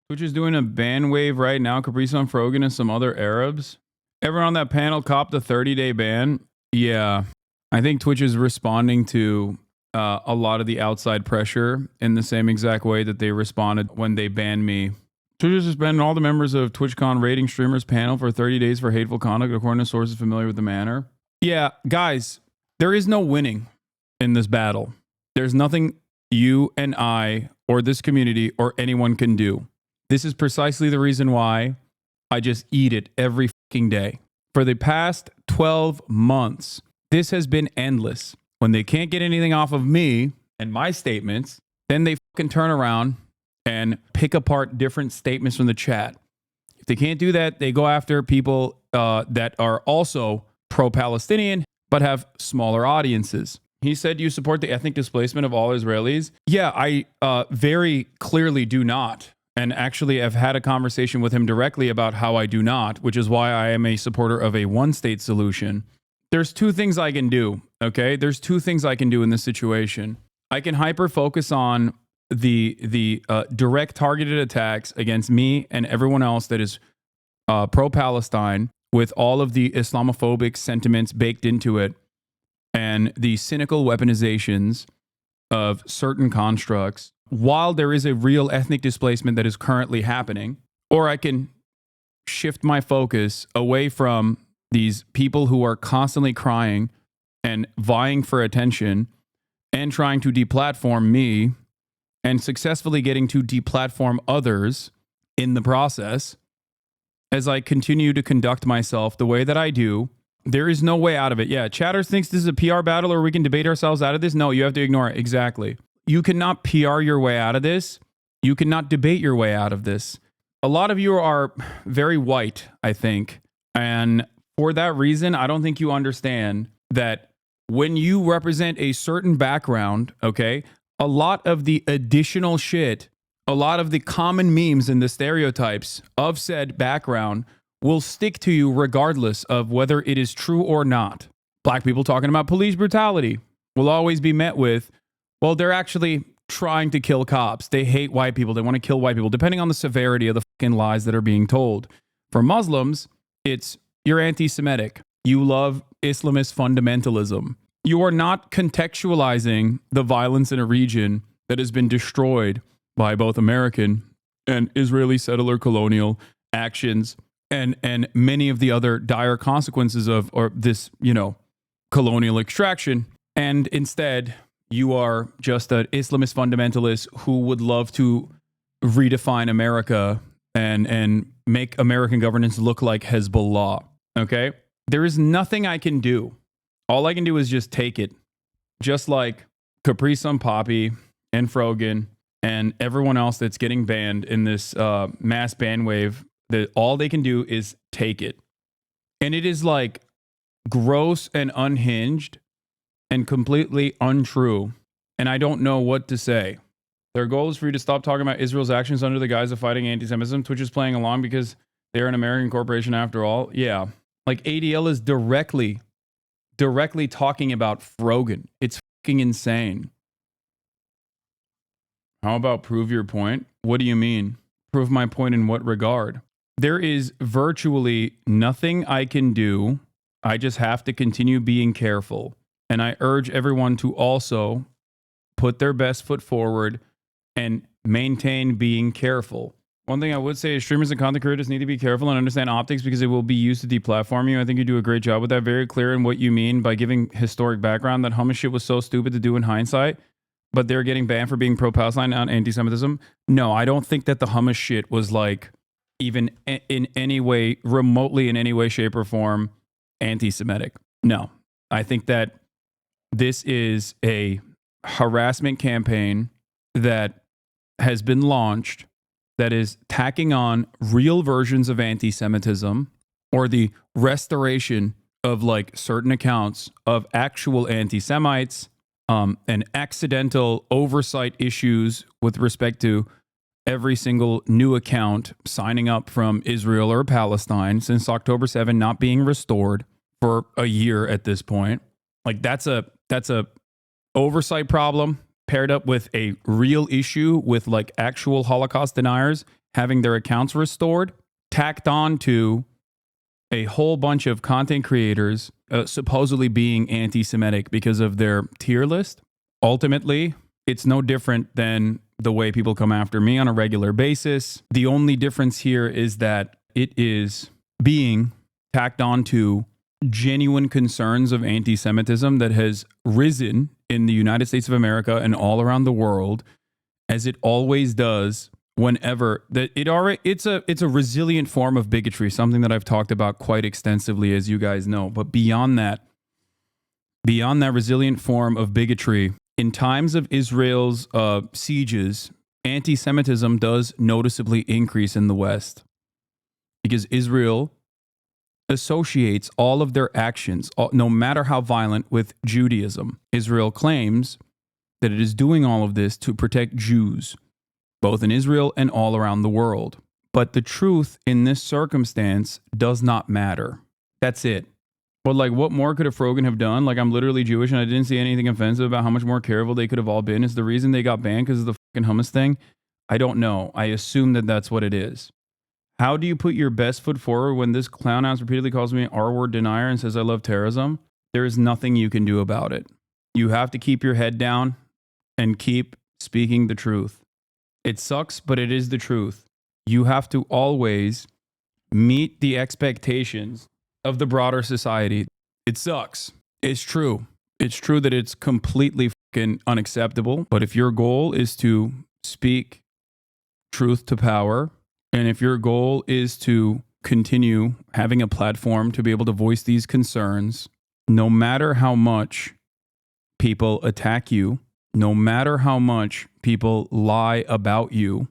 Twitch is doing a ban wave right now. CapriSun, Frogan, and some other Arabs. Everyone on that panel copped the 30-day ban. Yeah, I think Twitch is responding to a lot of the outside pressure in the same exact way that they responded when they banned me. Twitch is suspending all the members of TwitchCon rating streamers panel for 30 days for hateful conduct, according to sources familiar with the matter. Yeah, guys, there is no winning in this battle. There's nothing you and I or this community or anyone can do. This is precisely the reason why I just eat it every fucking day. For the past 12 months, this has been endless. When they can't get anything off of me and my statements, then they fucking turn around and pick apart different statements from the chat. If they can't do that, they go after people that are also pro-Palestinian but have smaller audiences. He said you support the ethnic displacement of all Israelis. Yeah, I very clearly do not. And actually, I've had a conversation with him directly about how I do not, which is why I am a supporter of a one-state solution. There's two things I can do, okay? There's two things I can do in this situation. I can hyper-focus on the direct targeted attacks against me and everyone else that is pro-Palestine with all of the Islamophobic sentiments baked into it and the cynical weaponizations of certain constructs while there is a real ethnic displacement that is currently happening. Or I can shift my focus away from these people who are constantly crying and vying for attention and trying to deplatform me and successfully getting to deplatform others in the process. As I continue to conduct myself the way that I do, there is no way out of it. Yeah, Chatters thinks this is a PR battle or we can debate ourselves out of this. No, you have to ignore it. Exactly. You cannot PR your way out of this. You cannot debate your way out of this. A lot of you are very white, I think. And for that reason, I don't think you understand that when you represent a certain background, okay, a lot of the additional shit, a lot of the common memes and the stereotypes of said background will stick to you regardless of whether it is true or not. Black people talking about police brutality will always be met with, well, they're actually trying to kill cops. They hate white people. They want to kill white people, depending on the severity of the fucking lies that are being told. For Muslims, it's you're anti-Semitic. You love Islamist fundamentalism. You are not contextualizing the violence in a region that has been destroyed by both American and Israeli settler colonial actions and many of the other dire consequences of this, colonial extraction. And instead, you are just an Islamist fundamentalist who would love to redefine America and make American governance look like Hezbollah. Okay? There is nothing I can do. All I can do is just take it. Just like CapriSunnPapi and Frogan and everyone else that's getting banned in this mass ban wave, that all they can do is take it. And it is like gross and unhinged and completely untrue. And I don't know what to say. Their goal is for you to stop talking about Israel's actions under the guise of fighting anti-Semitism. Twitch is playing along because they're an American corporation after all. Yeah. Like ADL is directly talking about Frogan. It's fucking insane. How about prove your point? What do you mean? Prove my point in what regard? There is virtually nothing I can do. I just have to continue being careful. And I urge everyone to also put their best foot forward and maintain being careful. One thing I would say is streamers and content creators need to be careful and understand optics because it will be used to deplatform you. I think you do a great job with that. Very clear in what you mean by giving historic background. That hummus shit was so stupid to do in hindsight, but they're getting banned for being pro-Palestine and anti-Semitism. No, I don't think that the hummus shit was like even in any way, remotely in any way, shape, or form, anti-Semitic. No, I think that this is a harassment campaign that has been launched that is tacking on real versions of anti-Semitism or the restoration of like certain accounts of actual anti-Semites and accidental oversight issues with respect to every single new account signing up from Israel or Palestine since October 7 not being restored for a year at this point. Like that's a oversight problem paired up with a real issue with like actual Holocaust deniers having their accounts restored, tacked on to a whole bunch of content creators supposedly being anti-Semitic because of their tier list. Ultimately, it's no different than the way people come after me on a regular basis. The only difference here is that it is being tacked on to genuine concerns of anti-Semitism that has risen in the United States of America and all around the world, as it always does whenever that it's a resilient form of bigotry, something that I've talked about quite extensively, as you guys know. But beyond that resilient form of bigotry, in times of Israel's sieges, anti-Semitism does noticeably increase in the West because Israel associates all of their actions, no matter how violent, with Judaism. Israel claims that it is doing all of this to protect Jews, both in Israel and all around the world. But the truth in this circumstance does not matter. That's it. But like, what more could a Frogan have done? Like, I'm literally Jewish and I didn't see anything offensive about how much more careful they could have all been. Is the reason they got banned because of the fucking hummus thing? I don't know. I assume that that's what it is. How do you put your best foot forward when this clown ass repeatedly calls me an R-word denier and says I love terrorism? There is nothing you can do about it. You have to keep your head down and keep speaking the truth. It sucks, but it is the truth. You have to always meet the expectations of the broader society. It sucks. It's true. It's true that it's completely fucking unacceptable. But if your goal is to speak truth to power, and if your goal is to continue having a platform to be able to voice these concerns, no matter how much people attack you, no matter how much people lie about you,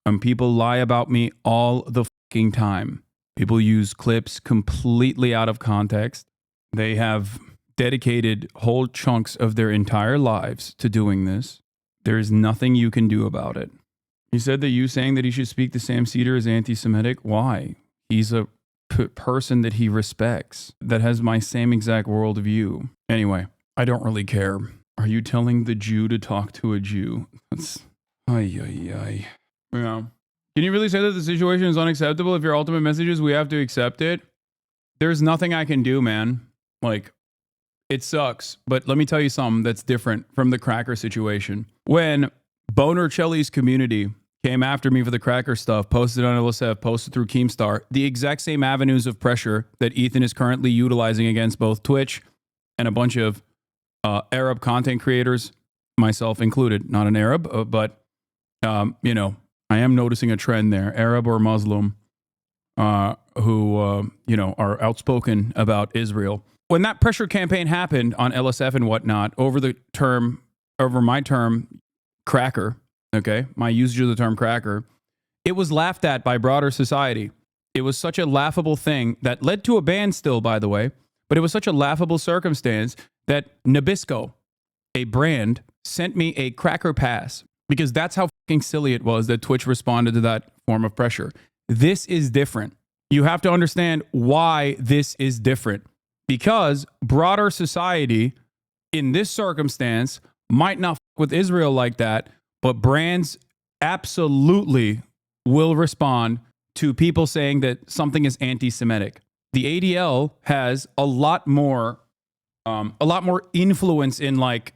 and people lie about me all the fucking time. People use clips completely out of context. They have dedicated whole chunks of their entire lives to doing this. There is nothing you can do about it. He said that you saying that he should speak to Sam Cedar is anti-Semitic. Why? He's a person that he respects, that has my same exact worldview. Anyway, I don't really care. Are you telling the Jew to talk to a Jew? That's... Ay. Yeah. Can you really say that the situation is unacceptable? If your ultimate message is we have to accept it, there's nothing I can do, man. Like, it sucks. But let me tell you something that's different from the cracker situation. When Boner Chelly's community came after me for the cracker stuff, posted on LSF, posted through Keemstar, the exact same avenues of pressure that Ethan is currently utilizing against both Twitch and a bunch of Arab content creators, myself included. Not an Arab, but, you know, I am noticing a trend there, Arab or Muslim, who, you know, are outspoken about Israel. When that pressure campaign happened on LSF and whatnot, over my term, cracker, okay, my usage of the term cracker, it was laughed at by broader society. It was such a laughable thing that led to a ban still, by the way, but it was such a laughable circumstance that Nabisco, a brand, sent me a cracker pass because that's how fucking silly it was that Twitch responded to that form of pressure. This is different. You have to understand why this is different, because broader society in this circumstance might not fuck with Israel like that, but brands absolutely will respond to people saying that something is anti-Semitic. The ADL has a lot more influence in like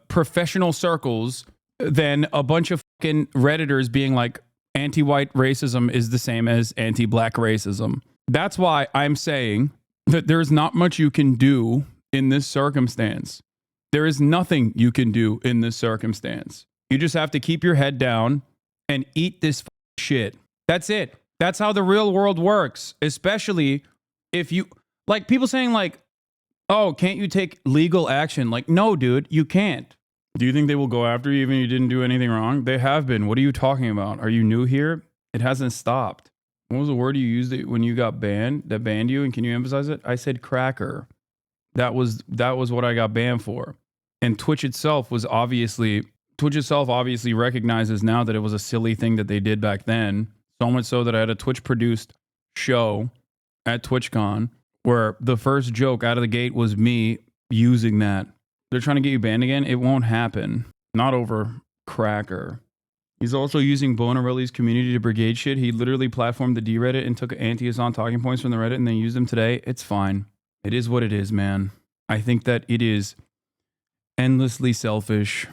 professional circles than a bunch of fucking Redditors being like, anti-white racism is the same as anti-black racism. That's why I'm saying that there's not much you can do in this circumstance. There is nothing you can do in this circumstance. You just have to keep your head down and eat this shit. That's it. That's how the real world works. Especially if you, like, people saying like, oh, can't you take legal action? Like, no, dude, you can't. Do you think they will go after you even if you didn't do anything wrong? They have been. What are you talking about? Are you new here? It hasn't stopped. What was the word you used when you got banned? That banned you? And can you emphasize it? I said cracker. That was what I got banned for. And Twitch itself obviously recognizes now that it was a silly thing that they did back then. So much so that I had a Twitch produced show at TwitchCon where the first joke out of the gate was me using that. They're trying to get you banned again. It won't happen. Not over cracker. He's also using Bonarelli's community to brigade shit. He literally platformed the D-Reddit and took anti-Hasan talking points from the Reddit and then used them today. It's fine. It is what it is, man. I think that it is endlessly selfish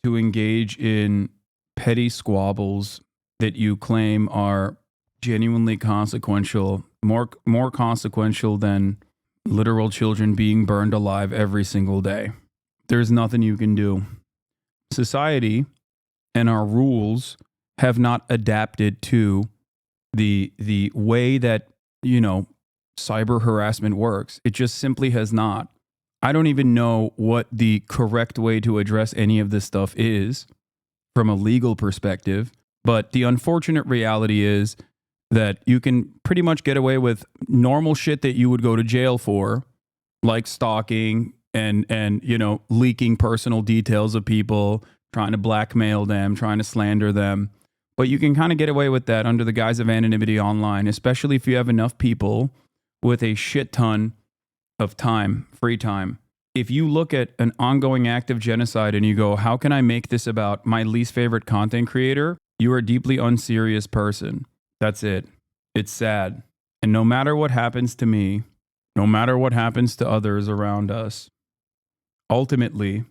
to engage in petty squabbles that you claim are genuinely consequential, more consequential than literal children being burned alive every single day. There's nothing you can do. Society and our rules have not adapted to the way that, you know, cyber harassment works. It just simply has not. I don't even know what the correct way to address any of this stuff is from a legal perspective, but the unfortunate reality is that you can pretty much get away with normal shit that you would go to jail for, like stalking and you know, leaking personal details of people, trying to blackmail them, trying to slander them. But you can kind of get away with that under the guise of anonymity online, especially if you have enough people with a shit ton of time, free time. If you look at an ongoing act of genocide and you go, how can I make this about my least favorite content creator? You are a deeply unserious person. That's it. It's sad. And no matter what happens to me, no matter what happens to others around us, ultimately,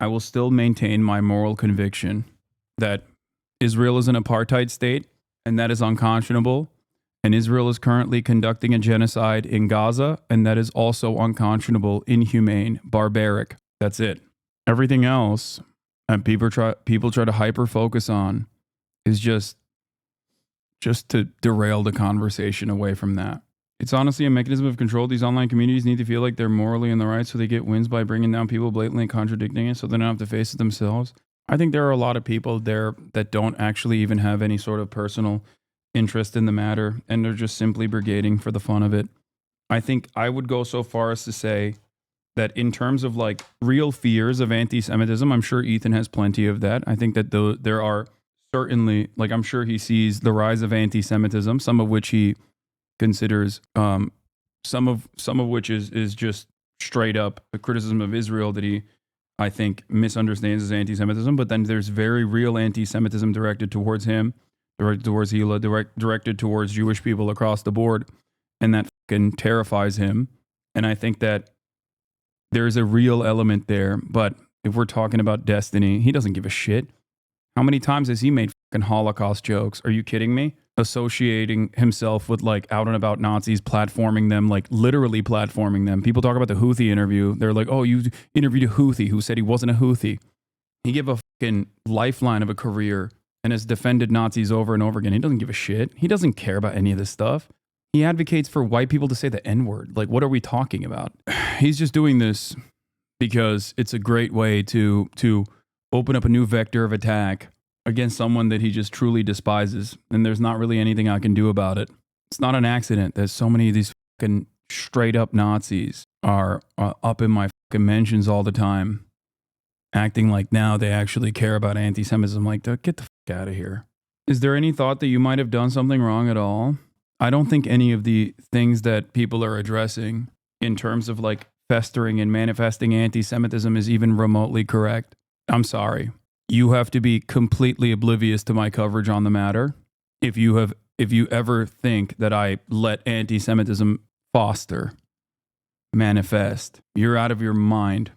I will still maintain my moral conviction that Israel is an apartheid state, and that is unconscionable. And Israel is currently conducting a genocide in Gaza, and that is also unconscionable, inhumane, barbaric. That's it. Everything else that people try to hyper focus on is just to derail the conversation away from that. It's honestly a mechanism of control. These online communities need to feel like they're morally in the right, so they get wins by bringing down people blatantly contradicting it, so they don't have to face it themselves. I think there are a lot of people there that don't actually even have any sort of personal interest in the matter, and they're just simply brigading for the fun of it. I think I would go so far as to say that in terms of like real fears of anti-Semitism, I'm sure Ethan has plenty of that. I think that there are certainly, like, I'm sure he sees the rise of anti-Semitism, some of which he considers, some of which is just straight up a criticism of Israel that he, I think, misunderstands as anti-Semitism. But then there's very real anti-Semitism directed towards him, directed towards Hila, directed towards Jewish people across the board, and that fucking terrifies him. And I think that there's a real element there. But if we're talking about Destiny, he doesn't give a shit. How many times has he made fucking Holocaust jokes? Are you kidding me? Associating himself with like out and about Nazis, platforming them, like literally platforming them. People talk about the Houthi interview. They're like, oh, you interviewed a Houthi who said he wasn't a Houthi. He gave a fucking lifeline of a career and has defended Nazis over and over again. He doesn't give a shit. He doesn't care about any of this stuff. He advocates for white people to say the N-word. Like, what are we talking about? He's just doing this because it's a great way to open up a new vector of attack against someone that he just truly despises. And there's not really anything I can do about it. It's not an accident that so many of these fucking straight up Nazis are up in my fucking mentions all the time, acting like now they actually care about anti-Semitism. Like, get the fuck out of here. Is there any thought that you might have done something wrong at all? I don't think any of the things that people are addressing in terms of like festering and manifesting anti-Semitism is even remotely correct. I'm sorry. You have to be completely oblivious to my coverage on the matter if you ever think that I let anti-Semitism foster, manifest. You're out of your mind.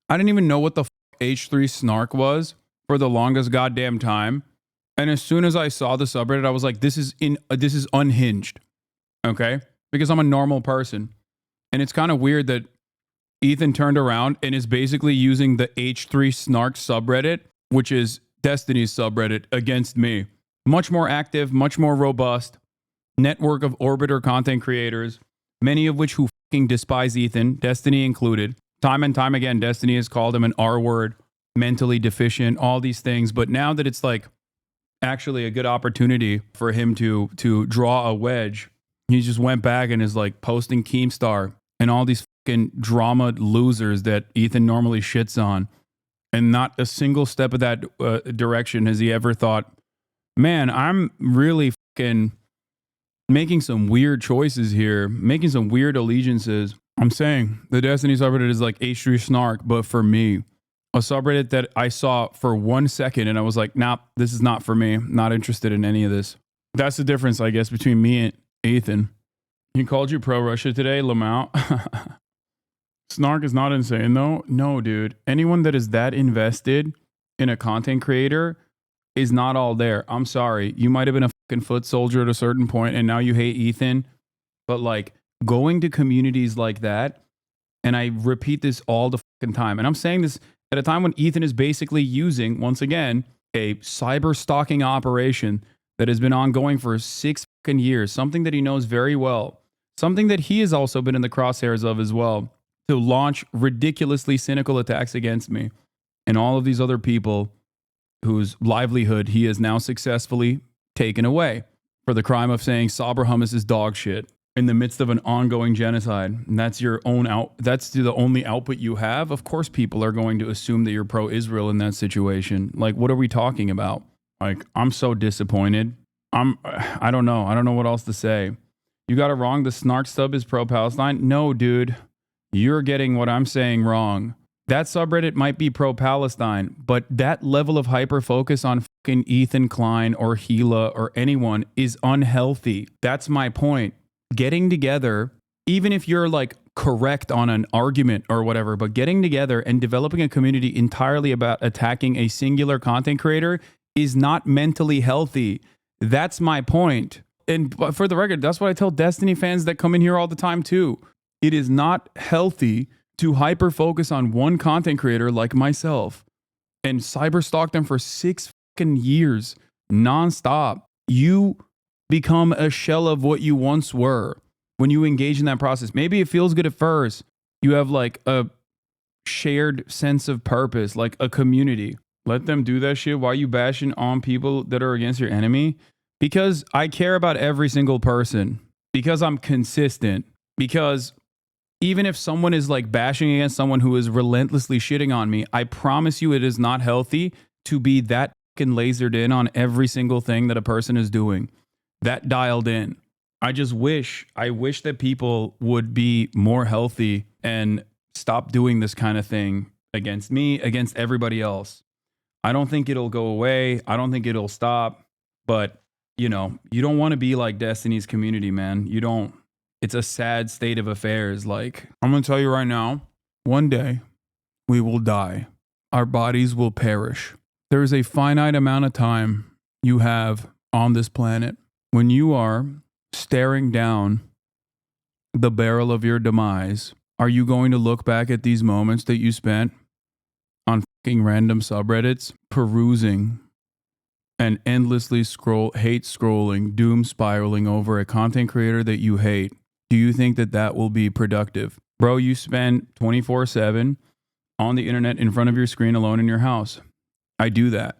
I didn't even know what the H3 snark was for the longest goddamn time. And as soon as I saw the subreddit, I was like, this is unhinged. Okay? Because I'm a normal person. And it's kind of weird that Ethan turned around and is basically using the H3 snark subreddit, which is Destiny's subreddit, against me. Much more active, much more robust network of orbiter content creators, many of which who fucking despise Ethan, Destiny included. Time and time again, Destiny has called him an R-word, mentally deficient, all these things. But now that it's like actually a good opportunity for him to draw a wedge, he just went back and is like posting Keemstar and all these fucking drama losers that Ethan normally shits on. And not a single step of that direction has he ever thought, man, I'm really fucking making some weird choices here, making some weird allegiances. I'm saying the Destiny subreddit is like H3 snark, but for me. A subreddit that I saw for 1 second and I was like, nah, this is not for me. Not interested in any of this. That's the difference, I guess, between me and Ethan. He called you pro-Russia today, Lamau. Snark is not insane, though. No, dude. Anyone that is that invested in a content creator is not all there. I'm sorry. You might have been a fucking foot soldier at a certain point and now you hate Ethan. But like going to communities like that, and I repeat this all the fucking time, and I'm saying this at a time when Ethan is basically using, once again, a cyber stalking operation that has been ongoing for 6 fucking years, something that he knows very well, something that he has also been in the crosshairs of as well, to launch ridiculously cynical attacks against me and all of these other people whose livelihood he has now successfully taken away for the crime of saying Sabra hummus is dog shit in the midst of an ongoing genocide. And that's your own that's the only output you have. Of course people are going to assume that you're pro-Israel in that situation. Like, what are we talking about? Like, I'm so disappointed. I don't know. I don't know what else to say. You got it wrong. The Snark stub is pro-Palestine. No, dude, you're getting what I'm saying wrong. That subreddit might be pro-Palestine, but that level of hyper-focus on fucking Ethan Klein or Gila or anyone is unhealthy. That's my point. Getting together, even if you're like correct on an argument or whatever, but getting together and developing a community entirely about attacking a singular content creator is not mentally healthy. That's my point. And for the record, that's what I tell Destiny fans that come in here all the time too. It is not healthy to hyper focus on one content creator like myself and cyber stalk them for 6 fucking years nonstop. You become a shell of what you once were when you engage in that process. Maybe it feels good at first. You have like a shared sense of purpose, like a community. Let them do that shit. Why are you bashing on people that are against your enemy? Because I care about every single person. Because I'm consistent. Because even if someone is like bashing against someone who is relentlessly shitting on me, I promise you it is not healthy to be that fucking lasered in on every single thing that a person is doing. That dialed in. I wish that people would be more healthy and stop doing this kind of thing against me, against everybody else. I don't think it'll go away. I don't think it'll stop. But, you know, you don't want to be like Destiny's community, man. You don't. It's a sad state of affairs. Like, I'm going to tell you right now, one day we will die. Our bodies will perish. There is a finite amount of time you have on this planet. When you are staring down the barrel of your demise, are you going to look back at these moments that you spent on fucking random subreddits, perusing and endlessly hate scrolling, doom spiraling over a content creator that you hate? Do you think that that will be productive? Bro, you spend 24/7 on the internet in front of your screen alone in your house. I do that.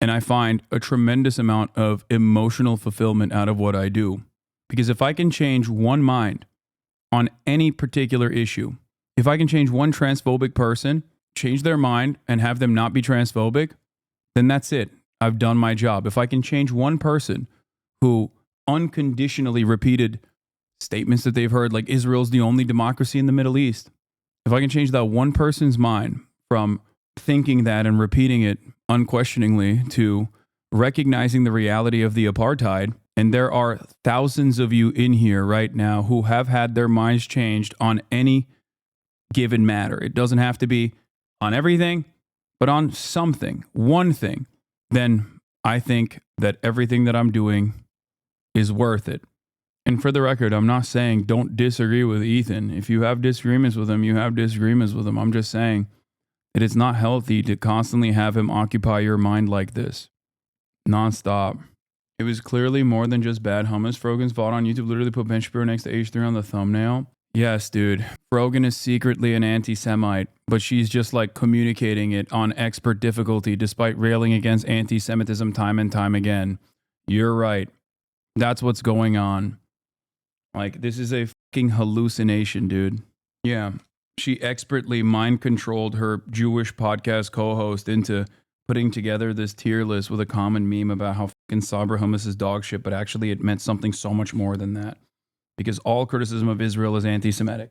And I find a tremendous amount of emotional fulfillment out of what I do. Because if I can change one mind on any particular issue, if I can change one transphobic person, change their mind and have them not be transphobic, then that's it. I've done my job. If I can change one person who unconditionally repeated statements that they've heard, like Israel's the only democracy in the Middle East, if I can change that one person's mind from thinking that and repeating it unquestioningly to recognizing the reality of the apartheid, and there are thousands of you in here right now who have had their minds changed on any given matter. It doesn't have to be on everything, but on something, one thing, then I think that everything that I'm doing is worth it. And for the record, I'm not saying don't disagree with Ethan. If you have disagreements with him, you have disagreements with him. I'm just saying that it's not healthy to constantly have him occupy your mind like this, nonstop. It was clearly more than just bad hummus. Frogan's VOD on YouTube literally put Ben Shapiro next to H3 on the thumbnail. Yes, dude. Frogan is secretly an anti-Semite, but she's just like communicating it on expert difficulty despite railing against anti-Semitism time and time again. You're right. That's what's going on. Like, this is a fucking hallucination, dude. Yeah. She expertly mind controlled her Jewish podcast co-host into putting together this tier list with a common meme about how fucking Sabra hummus is dog shit, but actually it meant something so much more than that. Because all criticism of Israel is anti-Semitic.